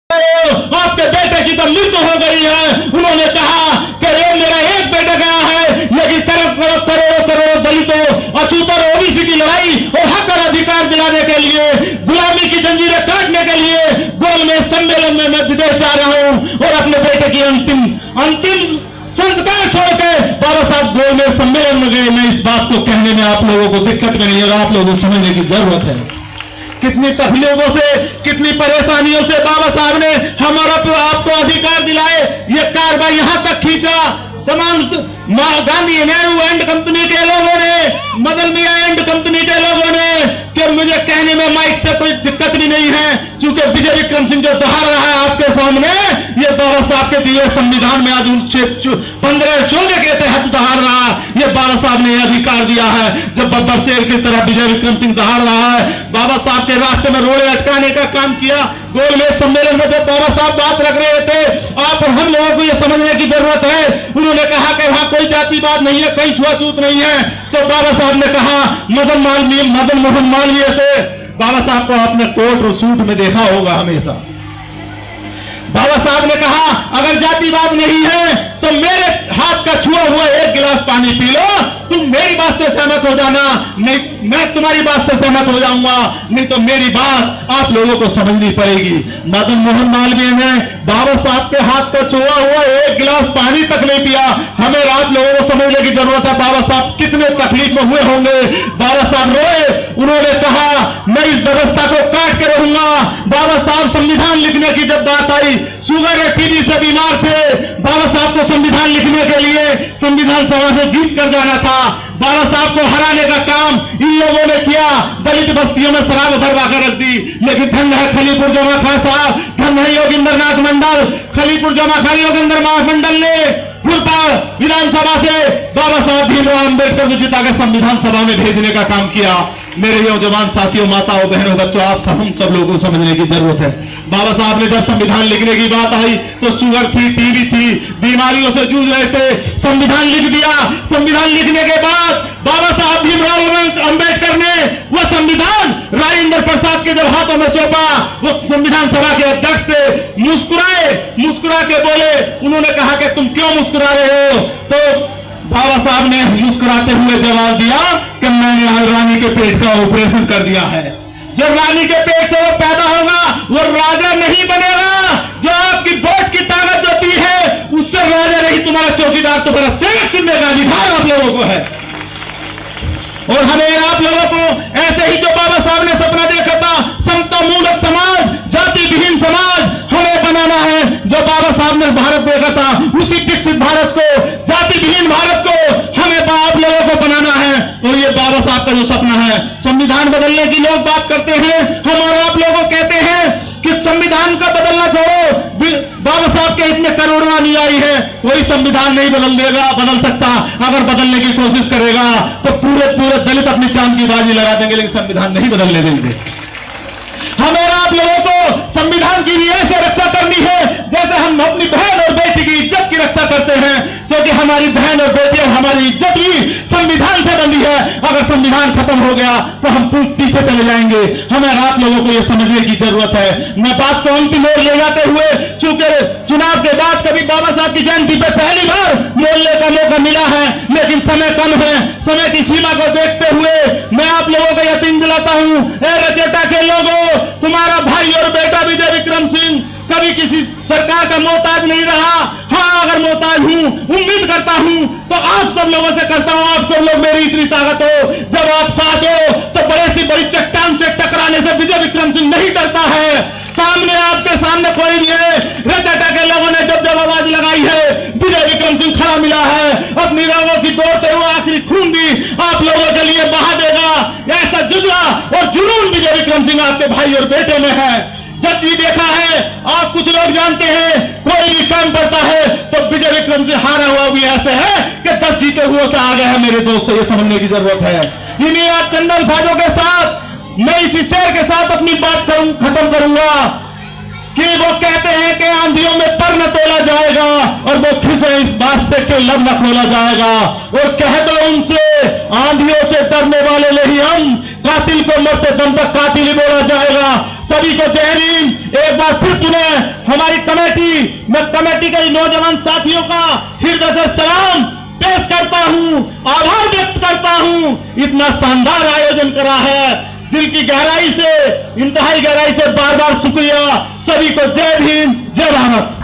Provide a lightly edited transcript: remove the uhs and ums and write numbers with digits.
आपके बेटे की तो मृत्यु हो गई है। उन्होंने कहा कि ये मेरा एक बेटा गया है, लेकिन करोड़ों करोड़ों दलितों अछूतों ओबीसी की लड़ाई और हक और अधिकार दिलाने के लिए, गुलामी की जंजीरें काटने के लिए गोलमेज सम्मेलन में मैं विदेश जा रहा हूं और अपने बेटे की अंतिम संस्कार छोड़ के बाबा साहब गोलमेज सम्मेलन में गए। मैं इस बात को कहने में आप लोगों को दिक्कत नहीं है, आप लोगों को समझने की जरूरत है। कितनी तकलीफों से, कितनी परेशानियों से बाबा साहब ने हमारा आपको अधिकार दिलाए। ये कार्रवाई यहां तक खींचा, तमाम गांधी नेहरू एंड कंपनी के लोगों ने, मदन मियां एंड कंपनी के लोगों ने, कि मुझे कहने में माइक से कोई दिक्कत भी नहीं है, क्योंकि विजय विक्रम सिंह जो दोहरा रहा है आपके सामने, ये बाबा साहब के दिए संविधान में आज 15 के तहत दोहर रहा, ये बाबा साहब ने अधिकार दिया है। जब बब्बर शेर की तरह विजय विक्रम सिंह दोहर रहा है, बाबा साहब के रास्ते में रोड़े अटकाने का काम किया। गोलमेज सम्मेलन में जब बाबा साहब बात रख रहे थे, आप और हम लोगों को यह समझने की जरूरत है। उन्होंने कहा कि वहां कोई जातिवाद नहीं है, कहीं छुआछूत नहीं है, तो बाबा साहब ने कहा मदन मोहन मालवीय से, बाबा साहब को आपने कोट और सूट में देखा होगा हमेशा। बाबा साहब ने कहा अगर जातिवाद नहीं है तो मेरे हाथ का छुआ हुआ एक गिलास पानी पी लो, तुम मेरी बात से सहमत हो जाना, नहीं मैं तुम्हारी बात से सहमत हो जाऊंगा, नहीं तो मेरी बात आप लोगों को समझनी पड़ेगी। मदन मोहन मालवीय ने बाबा साहब के हाथ का छुआ हुआ एक गिलास पानी तक नहीं पिया। हमें आप लोगों को समझने की जरूरत है, बाबा साहब कितने तकलीफ में हुए होंगे। बाबा साहब रोए, उन्होंने कहा मैं इस व्यवस्था को काट के रहूंगा। बाबा साहब संविधान लिखने की जब बात आई, शुगर और टीबी से बीमार थे, बाबा साहब को संविधान लिखने के लिए संविधान सभा से जीत कर जाना था। बाबा साहब को हराने का काम इन लोगों ने किया, दलित बस्तियों में शराब भरवा कर रख दी। लेकिन धन है खलीपुर जमा खान साहब, धन है योगिंदर नाथ मंडल, खलीपुर जमा खान योगिंदर नाथ मंडल ने विधानसभा से बाबा साहब भीमराव अंबेडकर को जिता के संविधान सभा में भेजने का काम किया। मेरे नौजवान साथियों, माताओं, बहनों, बच्चों, आप हम सब लोगों को समझने की जरूरत है। बाबा साहब ने जब संविधान लिखने की बात आई तो शुगर थी, टीबी थी, बीमारियों से जूझ रहे थे, संविधान लिख दिया। संविधान लिखने के बाद बाबा साहब भीमराव अंबेडकर ने वह संविधान राजेंद्र प्रसाद के जब हाथों में सौंपा, वो संविधान सभा के अध्यक्ष थे, मुस्कुरा के बोले, उन्होंने कहा कि तुम क्यों मुस्कुरा रहे हो? तो बाबा साहब ने मुस्कुराते हुए जवाब दिया कि मैंने रानी के पेट का ऑपरेशन कर दिया है। जब रानी के पेट से वो पैदा होगा वो राजा नहीं बनेगा। जो आपकी वोट की ताकत होती है उससे राजा नहीं, तुम्हारा चौकीदार, तुम्हारा शेर चुनने का अधिकार आप लोगों को है। और हमें आप लोगों को ऐसे ही जो बाबा साहब ने सपना देखा था, समता मूलक समाज, जाति विहीन समाज हमें बनाना है। जो बाबा साहब ने भारत देखा था, उसी विकसित भारत को, जाति विहीन भारत को हमें आप लोगों को बनाना है। और ये बाबा साहब का जो सपना है, संविधान बदलने की लोग बात करते हैं, हम और आप लोगों कहते हैं कि संविधान का बदलना छोड़ो। बाबा साहब के इतने करोड़ों अनुयायी है, कोई संविधान नहीं बदल सकता। अगर बदलने की कोशिश करेगा तो पूरे दलित अपनी जान की बाजी लगा देंगे, लेकिन संविधान नहीं बदलने देंगे। हमें आप लोगों को संविधान की भी ऐसे रक्षा करनी है जैसे हम अपनी बहन और बेटी की इज्जत की रक्षा करते हैं, क्योंकि हमारी बहन और बेटी और हमारी इज्जत भी संविधान से बंधी है। अगर संविधान खत्म हो गया तो हम पीछे चले जाएंगे। हमें आप लोगों को यह समझने की जरूरत है। मैं बात को अंतिम ओर ले जाते हुए, चूंकि चुनाव के बाद कभी बाबा साहब की जयंती पर पहली बार बोलने का मौका मिला है, लेकिन समय कम है। समय की सीमा को देखते हुए मैं आप लोगों को यकीन दिलाता हूं, रचेटा के लोगों, तुम्हारा भाई और बेटा विजय विक्रम सिंह कभी किसी सरकार का मोहताज नहीं रहा। हाँ, अगर मोहताज हूं, उम्मीद करता हूं तो आप सब लोगों से करता हूं, आप सब लोग मेरी इतनी ताकत हो, जब आप साथ हो तो बड़े से बड़ी चट्टान से टकराने से विजय विक्रम सिंह नहीं डरता है। सामने आपके सामने कोई भी है। रचेटा के लोगों ने जब आवाज लगाई है, विजय विक्रम सिंह खड़ा मिला है, अपनी रंगों की दौड़ से वो आखिरी खून भी आप लोगों के लिए बहा देगा। ऐसा जुजला और जुनून विजय विक्रम सिंह आपके भाई और बेटे में है। जब भी देखा है, आप कुछ लोग जानते हैं, कोई भी काम करता है तो विजय विक्रम सिंह हारा हुआ भी ऐसे है कि 10 जीते हुए से आगे है। मेरे दोस्तों, ये समझने की जरूरत है। इन्हीं आप चंदन भाजों के साथ मैं इसी शेर के साथ अपनी बात खत्म करूंगा कि वो कहते हैं कि आंधियों में पर न तोला जाएगा, और वो खुश है इस बात से कि लब न खोला जाएगा। और कह दो उनसे, आंधियों से डरने वाले नहीं हम, कातिल को मरते दम तक कातिल ही बोला जाएगा। सभी को जय हिंद। एक बार फिर पुनः हमारी कमेटी, मैं कमेटी के नौजवान साथियों का हृदय से सलाम पेश करता हूं, आभार व्यक्त करता हूं। इतना शानदार आयोजन करा है, दिल की गहराई से, इंतहाई गहराई से बार बार शुक्रिया। सभी को जय हिंद, जय भारत।